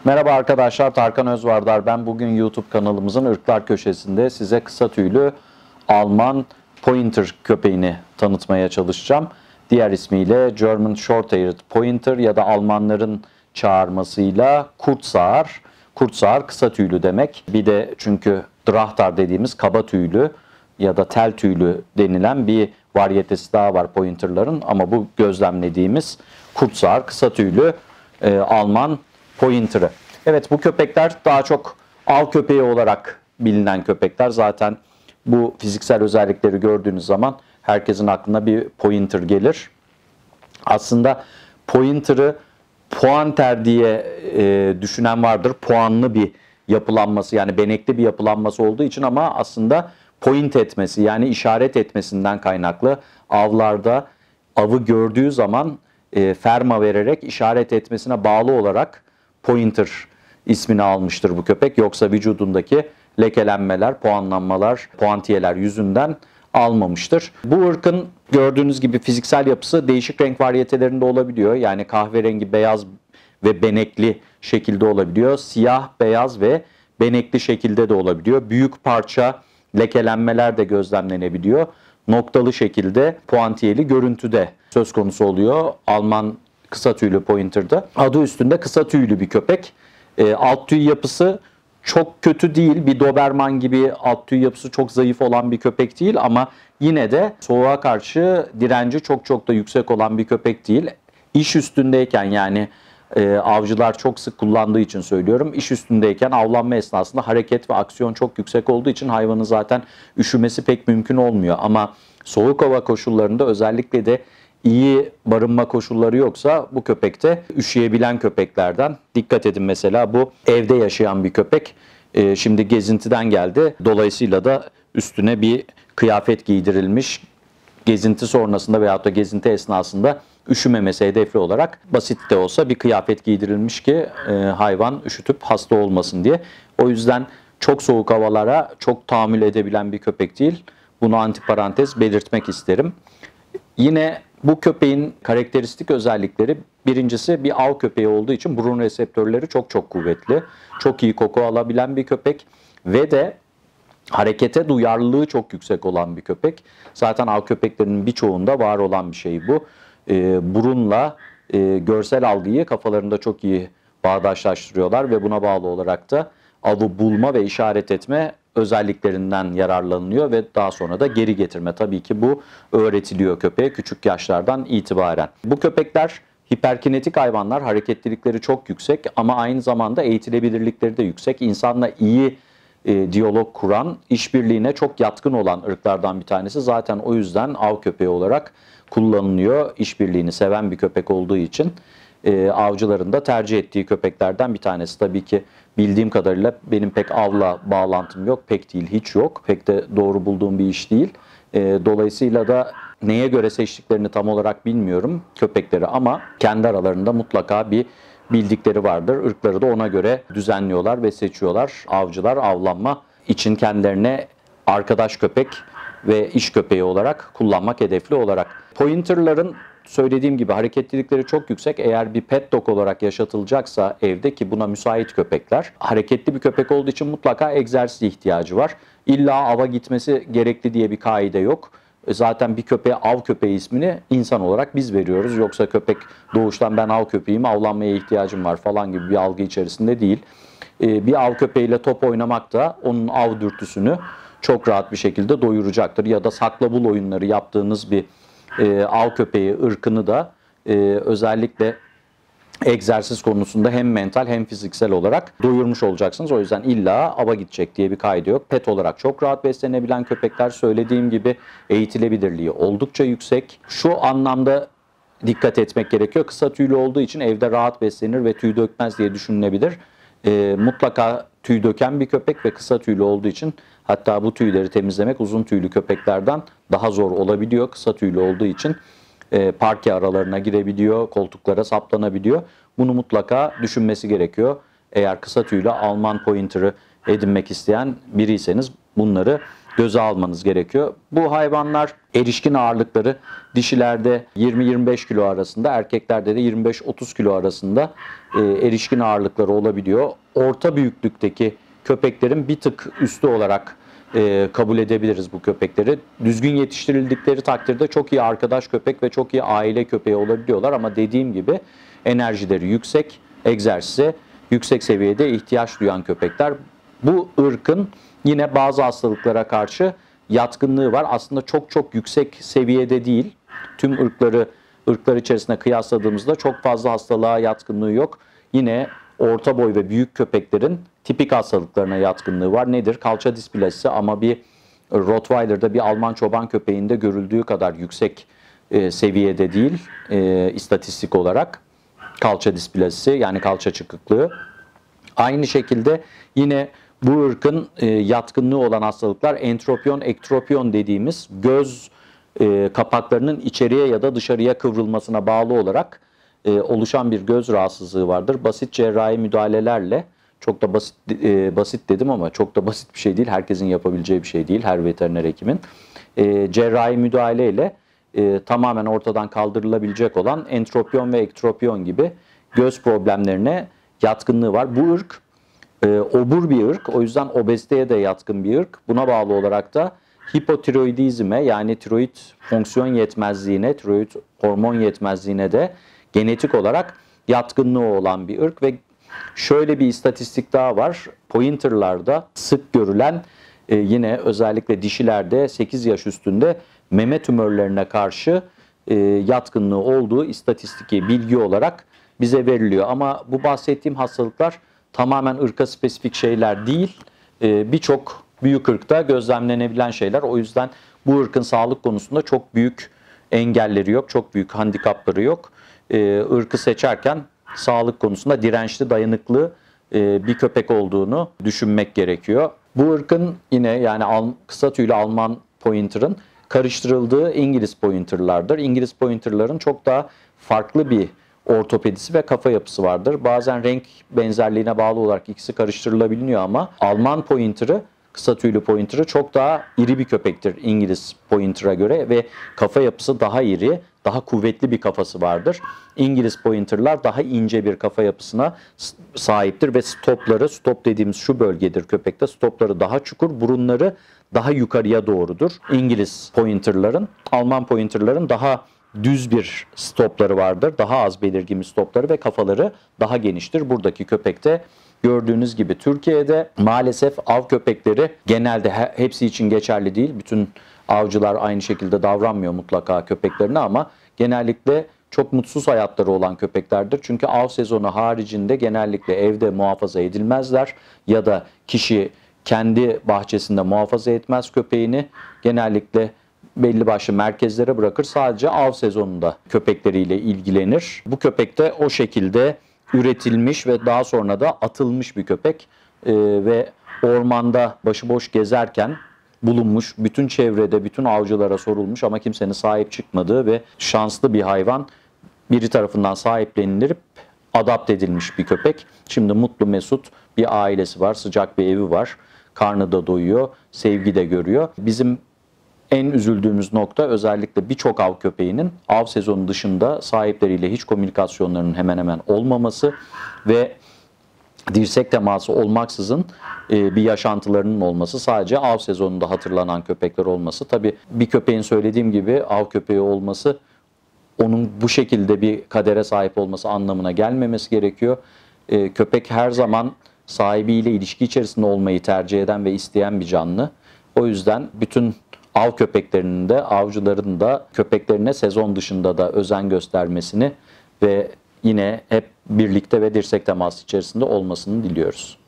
Merhaba arkadaşlar, Tarkan Özvardar ben. Bugün YouTube kanalımızın ırklar köşesinde size kısa tüylü Alman Pointer köpeğini tanıtmaya çalışacağım. Diğer ismiyle German Short-Haired Pointer ya da Almanların çağırmasıyla Kurzhaar. Kurzhaar kısa tüylü demek. Bir de çünkü Drahthaar dediğimiz kaba tüylü ya da tel tüylü denilen bir varyetesi daha var Pointer'ların. Ama bu gözlemlediğimiz Kurzhaar kısa tüylü Alman Pointer'ı. Evet, bu köpekler daha çok av köpeği olarak bilinen köpekler. Zaten bu fiziksel özellikleri gördüğünüz zaman herkesin aklına bir Pointer gelir. Aslında Pointer'ı Pointer diye düşünen vardır. Puanlı bir yapılanması, yani benekli bir yapılanması olduğu için, ama aslında point etmesi, yani işaret etmesinden kaynaklı avlarda avı gördüğü zaman ferma vererek işaret etmesine bağlı olarak Pointer ismini almıştır bu köpek. Yoksa vücudundaki lekelenmeler, puanlanmalar, puantiyeler yüzünden almamıştır. Bu ırkın gördüğünüz gibi fiziksel yapısı değişik renk varyetelerinde olabiliyor. Yani kahverengi, beyaz ve benekli şekilde olabiliyor. Siyah, beyaz ve benekli şekilde de olabiliyor. Büyük parça lekelenmeler de gözlemlenebiliyor. Noktalı şekilde puantiyeli görüntüde söz konusu oluyor Alman kısa tüylü Pointer'da. Adı üstünde kısa tüylü bir köpek. Alt tüy yapısı çok kötü değil. Bir Doberman gibi alt tüy yapısı çok zayıf olan bir köpek değil, ama yine de soğuğa karşı direnci çok da yüksek olan bir köpek değil. İş üstündeyken, yani avcılar çok sık kullandığı için söylüyorum, İş üstündeyken avlanma esnasında hareket ve aksiyon çok yüksek olduğu için hayvanın zaten üşümesi pek mümkün olmuyor. Ama soğuk hava koşullarında, özellikle de iyi barınma koşulları yoksa, bu köpekte üşüyebilen köpeklerden. Dikkat edin, mesela bu evde yaşayan bir köpek. Şimdi gezintiden geldi. Dolayısıyla da üstüne bir kıyafet giydirilmiş. Gezinti sonrasında veyahut da gezinti esnasında üşümemesi hedefli olarak basit de olsa bir kıyafet giydirilmiş ki hayvan üşütüp hasta olmasın diye. O yüzden çok soğuk havalara çok tahammül edebilen bir köpek değil. Bunu antiparantez belirtmek isterim. Yine bu köpeğin karakteristik özellikleri, birincisi bir av köpeği olduğu için burun reseptörleri çok kuvvetli. Çok iyi koku alabilen bir köpek ve de harekete duyarlılığı çok yüksek olan bir köpek. Zaten av köpeklerinin birçoğunda var olan bir şey bu. Burunla görsel algıyı kafalarında çok iyi bağdaşlaştırıyorlar ve buna bağlı olarak da avı bulma ve işaret etme özelliklerinden yararlanılıyor ve daha sonra da geri getirme. Tabii ki bu öğretiliyor köpeğe küçük yaşlardan itibaren. Bu köpekler hiperkinetik hayvanlar, hareketlilikleri çok yüksek ama aynı zamanda eğitilebilirlikleri de yüksek. İnsanla iyi diyalog kuran, işbirliğine çok yatkın olan ırklardan bir tanesi. Zaten o yüzden av köpeği olarak kullanılıyor. İşbirliğini seven bir köpek olduğu için avcıların da tercih ettiği köpeklerden bir tanesi. Tabii ki bildiğim kadarıyla benim pek avla bağlantım yok. Pek değil, hiç yok. Pek de doğru bulduğum bir iş değil. Dolayısıyla da neye göre seçtiklerini tam olarak bilmiyorum köpekleri, ama kendi aralarında mutlaka bir bildikleri vardır. Irkları da ona göre düzenliyorlar ve seçiyorlar. Avcılar avlanma için kendilerine arkadaş köpek ve iş köpeği olarak kullanmak hedefli olarak. Pointer'ların söylediğim gibi hareketlilikleri çok yüksek. Eğer bir pet dog olarak yaşatılacaksa evde, ki buna müsait köpekler, hareketli bir köpek olduğu için mutlaka egzersize ihtiyacı var. İlla ava gitmesi gerekli diye bir kaide yok. Zaten bir köpeğe av köpeği ismini insan olarak biz veriyoruz. Yoksa köpek doğuştan ben av köpeğim, avlanmaya ihtiyacım var falan gibi bir algı içerisinde değil. Bir av köpeğiyle top oynamak da onun av dürtüsünü çok rahat bir şekilde doyuracaktır. Ya da sakla-bul oyunları yaptığınız bir av köpeği ırkını da özellikle egzersiz konusunda hem mental hem fiziksel olarak doyurmuş olacaksınız. O yüzden illa ava gidecek diye bir kaydı yok. Pet olarak çok rahat beslenebilen köpekler, söylediğim gibi eğitilebilirliği oldukça yüksek. Şu anlamda dikkat etmek gerekiyor. Kısa tüylü olduğu için evde rahat beslenir ve tüy dökmez diye düşünülebilir. Mutlaka tüy döken bir köpek ve kısa tüylü olduğu için, hatta bu tüyleri temizlemek uzun tüylü köpeklerden daha zor olabiliyor. Kısa tüylü olduğu için parke aralarına girebiliyor, koltuklara saplanabiliyor. Bunu mutlaka düşünmesi gerekiyor. Eğer kısa tüylü Alman Pointer'ı edinmek isteyen biriyseniz bunları göze almanız gerekiyor. Bu hayvanlar erişkin ağırlıkları dişilerde 20-25 kilo arasında, erkeklerde de 25-30 kilo arasında erişkin ağırlıkları olabiliyor. Orta büyüklükteki köpeklerin bir tık üstü olarak kabul edebiliriz bu köpekleri. Düzgün yetiştirildikleri takdirde çok iyi arkadaş köpek ve çok iyi aile köpeği olabiliyorlar ama dediğim gibi enerjileri yüksek, egzersize yüksek seviyede ihtiyaç duyan köpekler. Bu ırkın yine bazı hastalıklara karşı yatkınlığı var. Aslında çok yüksek seviyede değil. Tüm ırklar içerisinde kıyasladığımızda çok fazla hastalığa yatkınlığı yok. Yine orta boy ve büyük köpeklerin tipik hastalıklarına yatkınlığı var. Nedir? Kalça displasisi ama bir Rottweiler'da, bir Alman çoban köpeğinde görüldüğü kadar yüksek seviyede değil istatistik olarak. Kalça displasisi yani kalça çıkıklığı. Aynı şekilde yine bu ırkın yatkınlığı olan hastalıklar entropion, ektropion dediğimiz göz kapaklarının içeriye ya da dışarıya kıvrılmasına bağlı olarak oluşan bir göz rahatsızlığı vardır. Basit cerrahi müdahalelerle, çok da basit dedim ama çok da basit bir şey değil. Herkesin yapabileceği bir şey değil, her veteriner hekimin. Cerrahi müdahaleyle tamamen ortadan kaldırılabilecek olan entropion ve ektropion gibi göz problemlerine yatkınlığı var. Bu ırk obur bir ırk, o yüzden obeziteye de yatkın bir ırk. Buna bağlı olarak da hipotiroidizme yani tiroid fonksiyon yetmezliğine, tiroid hormon yetmezliğine de genetik olarak yatkınlığı olan bir ırk ve şöyle bir istatistik daha var. Pointer'larda sık görülen yine özellikle dişilerde 8 yaş üstünde meme tümörlerine karşı yatkınlığı olduğu istatistiki bilgi olarak bize veriliyor. Ama bu bahsettiğim hastalıklar tamamen ırka spesifik şeyler değil. Birçok büyük ırkta gözlemlenebilen şeyler. O yüzden bu ırkın sağlık konusunda çok büyük engelleri yok, çok büyük handikapları yok. Irkı seçerken sağlık konusunda dirençli, dayanıklı bir köpek olduğunu düşünmek gerekiyor. Bu ırkın yine yani kısa tüylü Alman Pointer'ın karıştırıldığı İngiliz Pointer'lardır. İngiliz Pointer'ların çok daha farklı bir ortopedisi ve kafa yapısı vardır. Bazen renk benzerliğine bağlı olarak ikisi karıştırılabiliyor ama Alman Pointer'ı, kısa tüylü Pointer'ı çok daha iri bir köpektir İngiliz Pointer'a göre ve kafa yapısı daha iri, daha kuvvetli bir kafası vardır. İngiliz Pointer'lar daha ince bir kafa yapısına sahiptir ve stop dediğimiz şu bölgedir köpekte. Stopları daha çukur, burunları daha yukarıya doğrudur. İngiliz Pointer'ların, Alman Pointer'ların daha düz bir stopları vardır. Daha az belirgin bir stopları ve kafaları daha geniştir. Buradaki köpekte gördüğünüz gibi Türkiye'de maalesef av köpekleri genelde hepsi için geçerli değil. Bütün avcılar aynı şekilde davranmıyor mutlaka köpeklerine ama genellikle çok mutsuz hayatları olan köpeklerdir. Çünkü av sezonu haricinde genellikle evde muhafaza edilmezler ya da kişi kendi bahçesinde muhafaza etmez köpeğini. Genellikle belli başlı merkezlere bırakır. Sadece av sezonunda köpekleriyle ilgilenir. Bu köpek de o şekilde üretilmiş ve daha sonra da atılmış bir köpek. Ve ormanda başıboş gezerken bulunmuş, bütün çevrede, bütün avcılara sorulmuş ama kimsenin sahip çıkmadığı ve şanslı bir hayvan biri tarafından sahiplenilip adapte edilmiş bir köpek. Şimdi mutlu mesut bir ailesi var, sıcak bir evi var, karnı da doyuyor, sevgi de görüyor. Bizim en üzüldüğümüz nokta özellikle birçok av köpeğinin av sezonu dışında sahipleriyle hiç komünikasyonlarının hemen hemen olmaması ve dirsek teması olmaksızın bir yaşantılarının olması, sadece av sezonunda hatırlanan köpekler olması. Tabii bir köpeğin söylediğim gibi av köpeği olması onun bu şekilde bir kadere sahip olması anlamına gelmemesi gerekiyor. Köpek her zaman sahibiyle ilişki içerisinde olmayı tercih eden ve isteyen bir canlı. O yüzden bütün av köpeklerinin de avcıların da köpeklerine sezon dışında da özen göstermesini ve yine hep birlikte ve dirsek teması içerisinde olmasını diliyoruz.